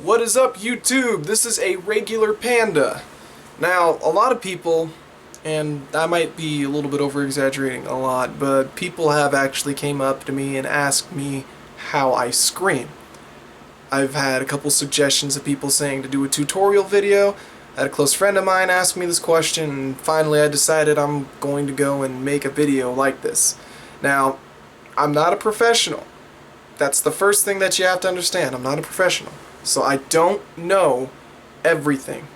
What is up, YouTube? This is ARegularPanda. Now, a lot of people, and I might be a little bit over-exaggerating a lot, but people have actually came up to me and asked me how I scream. I've had a couple suggestions of people saying to do a tutorial video. I had a close friend of mine ask me this question, and finally I decided I'm going to go and make a video like this. Now, I'm not a professional. That's the first thing that you have to understand. I'm not a professional. So I don't know everything.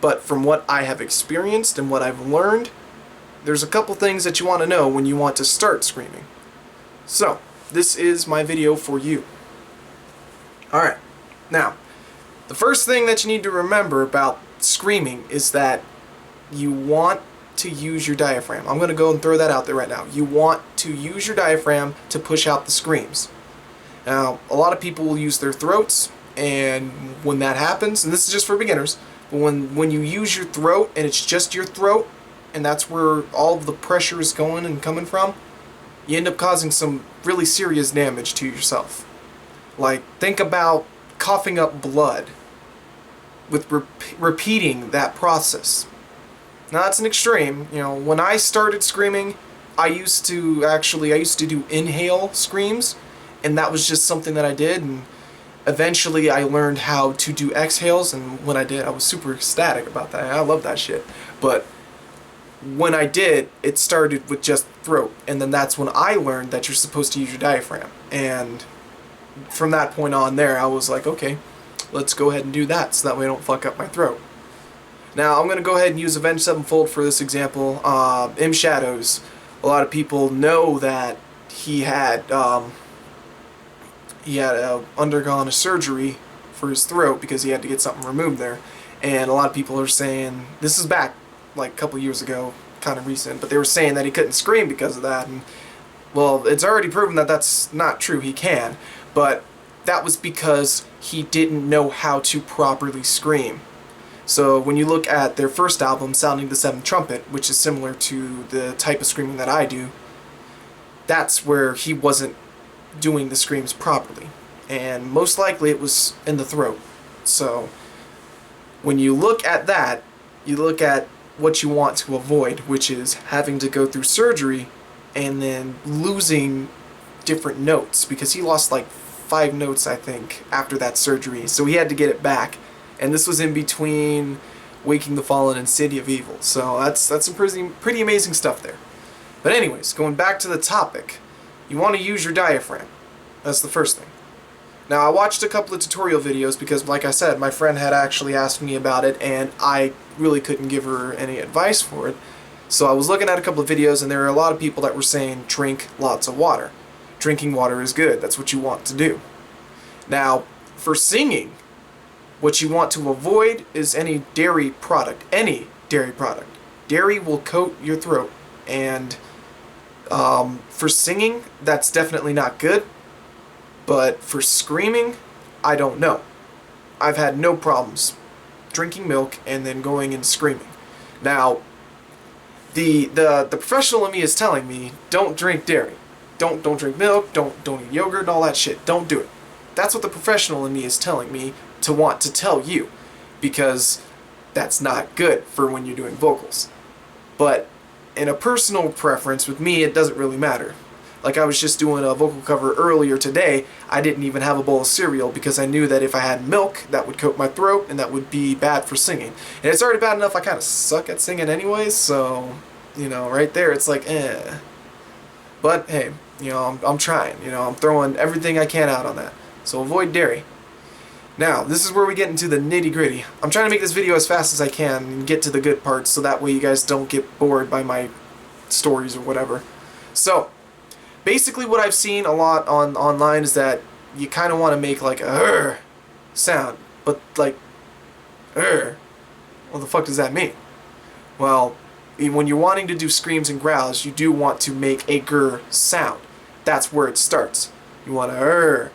But from what I have experienced and what I've learned, there's a couple things that you want to know when you want to start screaming. So, this is my video for you. Alright, now, the first thing that you need to remember about screaming is that you want to use your diaphragm. I'm going to go and throw that out there right now. You want to use your diaphragm to push out the screams. Now, a lot of people will use their throats, and when that happens, and this is just for beginners, but when you use your throat and it's just your throat, and that's where all of the pressure is going and coming from, you end up causing some really serious damage to yourself. Like, think about coughing up blood with repeating that process. Now, that's an extreme. You know, when I started screaming, I used to do inhale screams, and that was just something that I did, and eventually I learned how to do exhales, and when I did, I was super ecstatic about that. I love that shit. But when I did, it started with just throat, and then that's when I learned that you're supposed to use your diaphragm. And from that point on there, I was like, okay, let's go ahead and do that, so that way I don't fuck up my throat. Now, I'm going to go ahead and use Avenged Sevenfold for this example. M Shadows, a lot of people know that he had undergone a surgery for his throat because he had to get something removed there. And a lot of people are saying, this is back like a couple years ago, kind of recent, but they were saying that he couldn't scream because of that. And well, it's already proven that that's not true. He can, but that was because he didn't know how to properly scream. So when you look at their first album, Sounding the Seventh Trumpet, which is similar to the type of screaming that I do, that's where he wasn't doing the screams properly. And most likely it was in the throat. So when you look at that, you look at what you want to avoid, which is having to go through surgery and then losing different notes, because he lost like 5 notes, I think, after that surgery. So he had to get it back. And this was in between Waking the Fallen and City of Evil. So that's some pretty amazing stuff there. But anyways, going back to the topic, you want to use your diaphragm. That's the first thing. Now, I watched a couple of tutorial videos because, like I said, my friend had actually asked me about it, and I really couldn't give her any advice for it. So I was looking at a couple of videos, and there were a lot of people that were saying, drink lots of water. Drinking water is good. That's what you want to do. Now, for singing, what you want to avoid is any dairy product. Any dairy product. Dairy will coat your throat, and for singing, that's definitely not good. But for screaming, I don't know. I've had no problems drinking milk and then going and screaming. Now, the professional in me is telling me, don't drink dairy. Don't drink milk, don't eat yogurt and all that shit. Don't do it. That's what the professional in me is telling me to want to tell you, because that's not good for when you're doing vocals. But in a personal preference, with me, it doesn't really matter. Like, I was just doing a vocal cover earlier today. I didn't even have a bowl of cereal because I knew that if I had milk, that would coat my throat and that would be bad for singing. And it's already bad enough I kind of suck at singing anyways, so, you know, right there it's like, eh. But, hey, you know, I'm trying. You know, I'm throwing everything I can out on that. So avoid dairy. Now, this is where we get into the nitty-gritty. I'm trying to make this video as fast as I can and get to the good parts so that way you guys don't get bored by my stories or whatever. So, basically what I've seen a lot online is that you kind of want to make like a sound, but like what the fuck does that mean? Well, when you're wanting to do screams and growls, you do want to make a grr sound. That's where it starts. You want to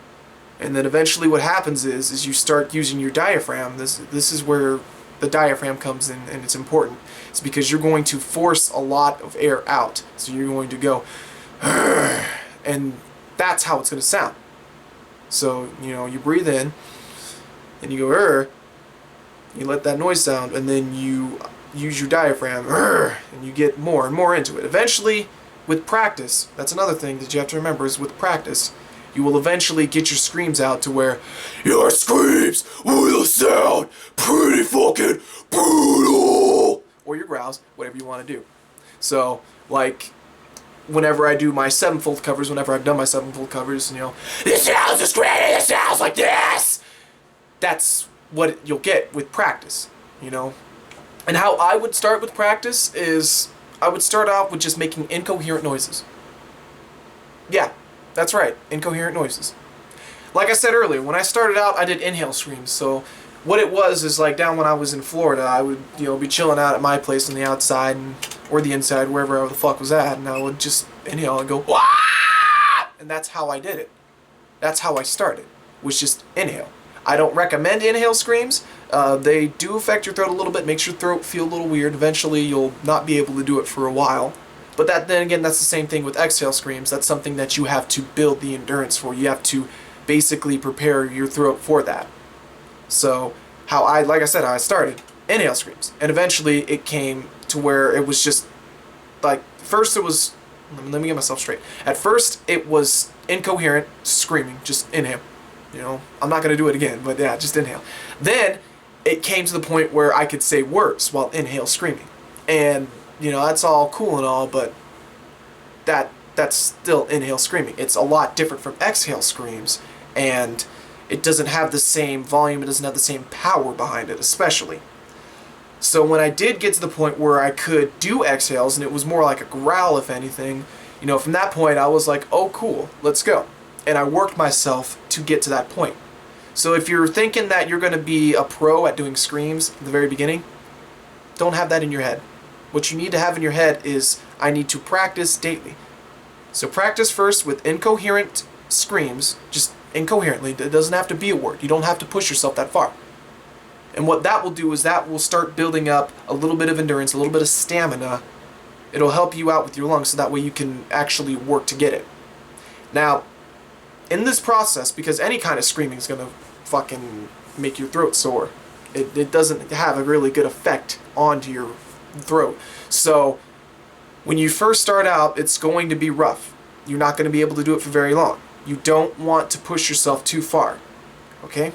and then eventually what happens is you start using your diaphragm. This is where the diaphragm comes in, and it's important. It's because you're going to force a lot of air out. So you're going to go and that's how it's going to sound. So, you know, you breathe in, and you go you let that noise sound, and then you use your diaphragm, and you get more and more into it. Eventually, with practice, that's another thing that you have to remember is with practice, you will eventually get your screams out to where your screams will sound pretty fucking brutal, or your growls, whatever you want to do. So, like, whenever I do my 7-fold covers, whenever I've done my 7-fold covers, you know, this sounds is great, this sounds like this. That's what you'll get with practice, you know. And how I would start with practice is I would start out with just making incoherent noises. Yeah, that's right, incoherent noises. Like I said earlier, when I started out, I did inhale screams. So what it was is like down when I was in Florida, I would, you know, be chilling out at my place on the outside or the inside, wherever the fuck was at, and I would just inhale and go, Wah! And that's how I did it. That's how I started, was just inhale. I don't recommend inhale screams. They do affect your throat a little bit, makes your throat feel a little weird. Eventually, you'll not be able to do it for a while. But then again, that's the same thing with exhale screams. That's something that you have to build the endurance for. You have to basically prepare your throat for that. So, like I said, how I started, inhale screams. And eventually, it came to where it was just, like, first it was, let me get myself straight. At first, it was incoherent screaming, just inhale. You know, I'm not going to do it again, but yeah, just inhale. Then, it came to the point where I could say words while inhale screaming. And, you know, that's all cool and all, but that's still inhale screaming. It's a lot different from exhale screams, and it doesn't have the same volume, it doesn't have the same power behind it, especially. So when I did get to the point where I could do exhales, and it was more like a growl, if anything, you know, from that point I was like, oh cool, let's go. And I worked myself to get to that point. So if you're thinking that you're going to be a pro at doing screams at the very beginning, don't have that in your head. What you need to have in your head is, I need to practice daily. So practice first with incoherent screams, just incoherently. It doesn't have to be a word. You don't have to push yourself that far. And what that will do is that will start building up a little bit of endurance, a little bit of stamina. It'll help you out with your lungs so that way you can actually work to get it. Now, in this process, because any kind of screaming is going to fucking make your throat sore, it doesn't have a really good effect onto your throat. So when you first start out, it's going to be rough. You're not going to be able to do it for very long. You don't want to push yourself too far. Okay?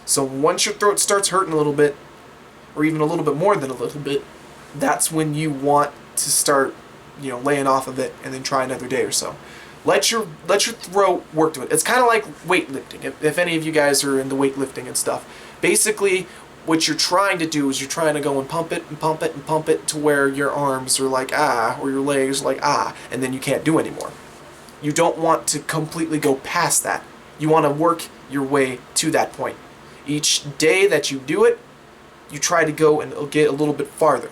So once your throat starts hurting a little bit, or even a little bit more than a little bit, that's when you want to start, you know, laying off of it and then try another day or so. Let your throat work to it. It's kind of like weightlifting. If any of you guys are into weightlifting and stuff, basically what you're trying to do is you're trying to go and pump it and pump it and pump it to where your arms are like or your legs are like and then you can't do anymore. You don't want to completely go past that. You want to work your way to that point. Each day that you do it, you try to go and get a little bit farther.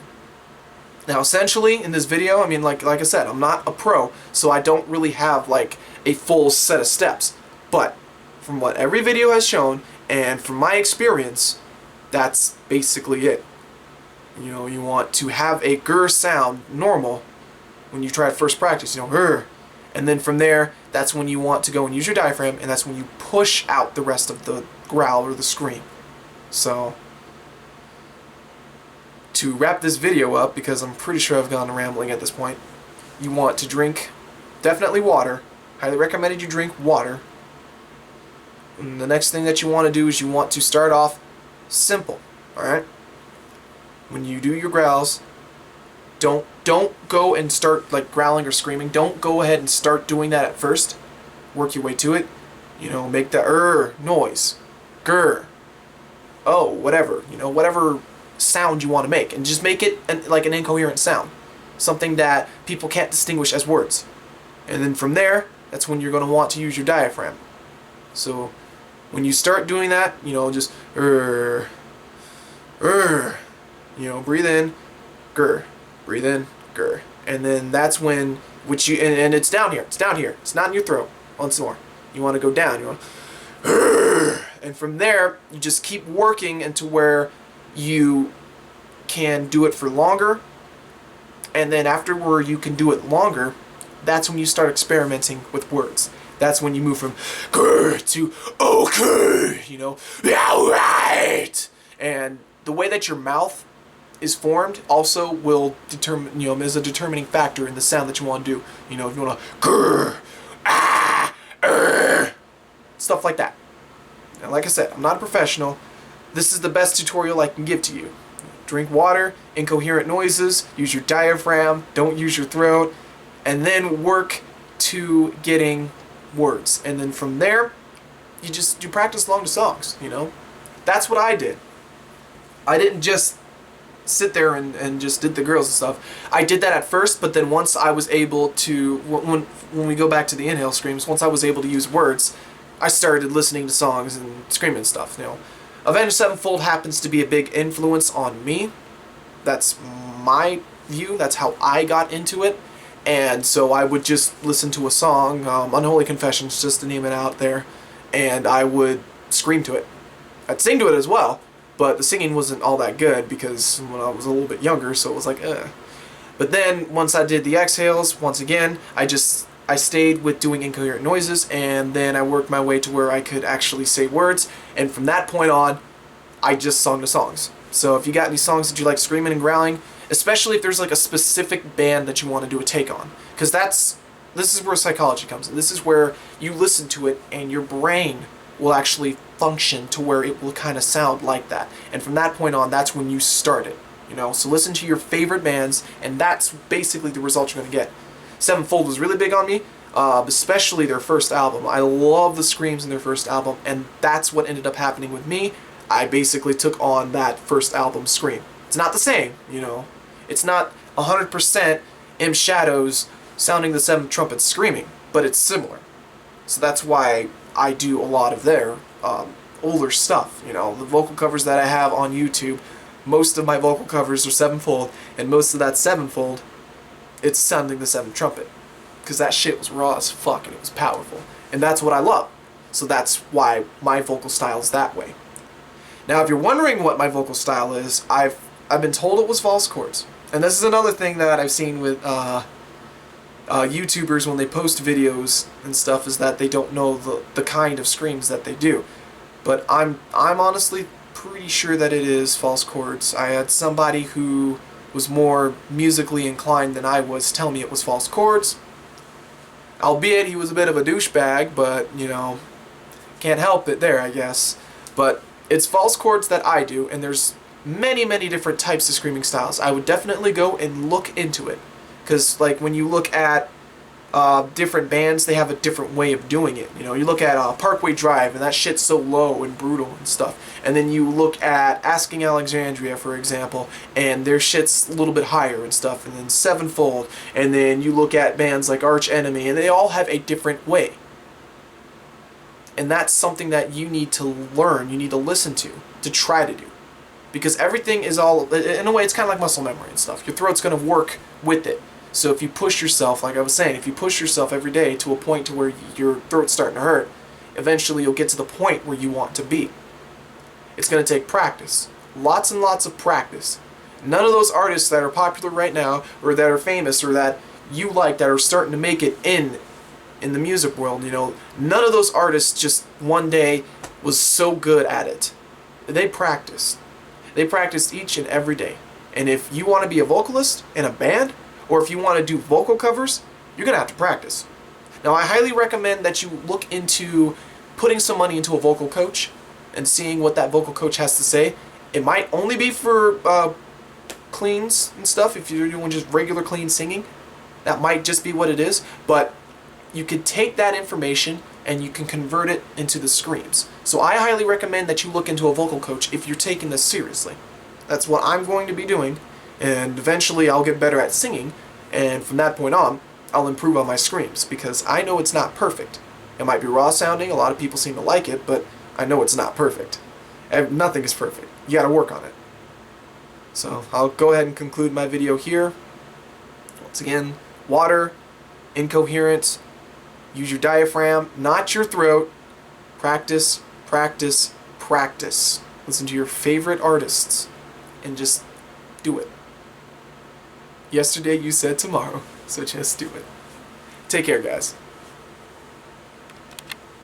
Now, essentially, in this video, I mean, like I said, I'm not a pro, so I don't really have, like, a full set of steps. But, from what every video has shown, and from my experience, that's basically it. You know, you want to have a grr sound normal when you try to first practice, you know, grr. And then from there, that's when you want to go and use your diaphragm, and that's when you push out the rest of the growl or the scream. So, to wrap this video up, because I'm pretty sure I've gone rambling at this point, you want to drink definitely water. Highly recommended you drink water. And the next thing that you want to do is you want to start off simple. Alright? When you do your growls, don't go and start like growling or screaming. Don't go ahead and start doing that at first. Work your way to it. You know, make the noise. Grr. Oh, whatever. You know, whatever sound you want to make, and just make it like an incoherent sound, something that people can't distinguish as words. And then from there, that's when you're going to want to use your diaphragm. So when you start doing that, you know, just you know, breathe in, grr, breathe in, grr, and then that's when and it's down here, it's not in your throat. Once more, you want to go down, you want and from there you just keep working into where you can do it for longer, and then afterward you can do it longer. That's when you start experimenting with words. That's when you move from grr to okay, you know, alright. And the way that your mouth is formed also will determine, you know, is a determining factor in the sound that you want to do. You know, if you want to grr, stuff like that. And like I said, I'm not a professional. This is the best tutorial I can give to you. Drink water, incoherent noises, use your diaphragm, don't use your throat, and then work to getting words. And then from there, you practice along the songs, you know? That's what I did. I didn't just sit there and just did the girls and stuff. I did that at first, but then once I was able to, when we go back to the inhale screams, once I was able to use words, I started listening to songs and screaming stuff, you know. Avenged Sevenfold happens to be a big influence on me. That's my view. That's how I got into it. And so I would just listen to a song, Unholy Confessions, just to name it out there, and I would scream to it. I'd sing to it as well, but the singing wasn't all that good because when I was a little bit younger, so it was like, But then once I did the exhales, once again, I stayed with doing incoherent noises, and then I worked my way to where I could actually say words, and from that point on, I just sung the songs. So if you got any songs that you like screaming and growling, especially if there's like a specific band that you want to do a take on, because this is where psychology comes in. This is where you listen to it and your brain will actually function to where it will kind of sound like that. And from that point on, that's when you start it. You know, so listen to your favorite bands, and that's basically the result you're going to get. Sevenfold was really big on me, especially their first album. I love the screams in their first album, and that's what ended up happening with me. I basically took on that first album scream. It's not the same, you know. It's not 100% M Shadows sounding the seven trumpets screaming, but it's similar. So that's why I do a lot of their older stuff. You know, the vocal covers that I have on YouTube, most of my vocal covers are sevenfold, and most of that sevenfold, it's sounding the seventh trumpet. Because that shit was raw as fuck and it was powerful. And that's what I love. So that's why my vocal style is that way. Now, if you're wondering what my vocal style is, I've been told it was false chords. And this is another thing that I've seen with YouTubers when they post videos and stuff, is that they don't know the kind of screams that they do. But I'm honestly pretty sure that it is false chords. I had somebody who was more musically inclined than I was tell me it was false chords. Albeit he was a bit of a douchebag, but, you know, can't help it there, I guess. But it's false chords that I do, and there's many, many different types of screaming styles. I would definitely go and look into it. Because, like, when you look at different bands, they have a different way of doing it. You know, you look at Parkway Drive, and that shit's so low and brutal and stuff. And then you look at Asking Alexandria, for example, and their shit's a little bit higher and stuff. And then Sevenfold, and then you look at bands like Arch Enemy, and they all have a different way. And that's something that you need to learn, you need to listen to try to do. Because everything is all, in a way, it's kind of like muscle memory and stuff. Your throat's going to work with it. So if you push yourself, like I was saying, if you push yourself every day to a point to where your throat's starting to hurt, eventually you'll get to the point where you want to be. It's going to take practice. Lots and lots of practice. None of those artists that are popular right now, or that are famous, or that you like, that are starting to make it in the music world, you know, none of those artists just one day was so good at it. They practiced. They practiced each and every day. And if you want to be a vocalist in a band, or if you want to do vocal covers, you're going to have to practice. Now, I highly recommend that you look into putting some money into a vocal coach and seeing what that vocal coach has to say. It might only be for cleans and stuff. If you're doing just regular clean singing, that might just be what it is. But you could take that information and you can convert it into the screams. So I highly recommend that you look into a vocal coach if you're taking this seriously. That's what I'm going to be doing, and eventually I'll get better at singing, and from that point on, I'll improve on my screams, because I know it's not perfect. It might be raw sounding, a lot of people seem to like it, but I know it's not perfect. Nothing is perfect. You gotta work on it. So I'll go ahead and conclude my video here. Once again, water, incoherence, use your diaphragm, not your throat. Practice, practice, practice. Listen to your favorite artists and just do it. Yesterday you said tomorrow, so just do it. Take care, guys.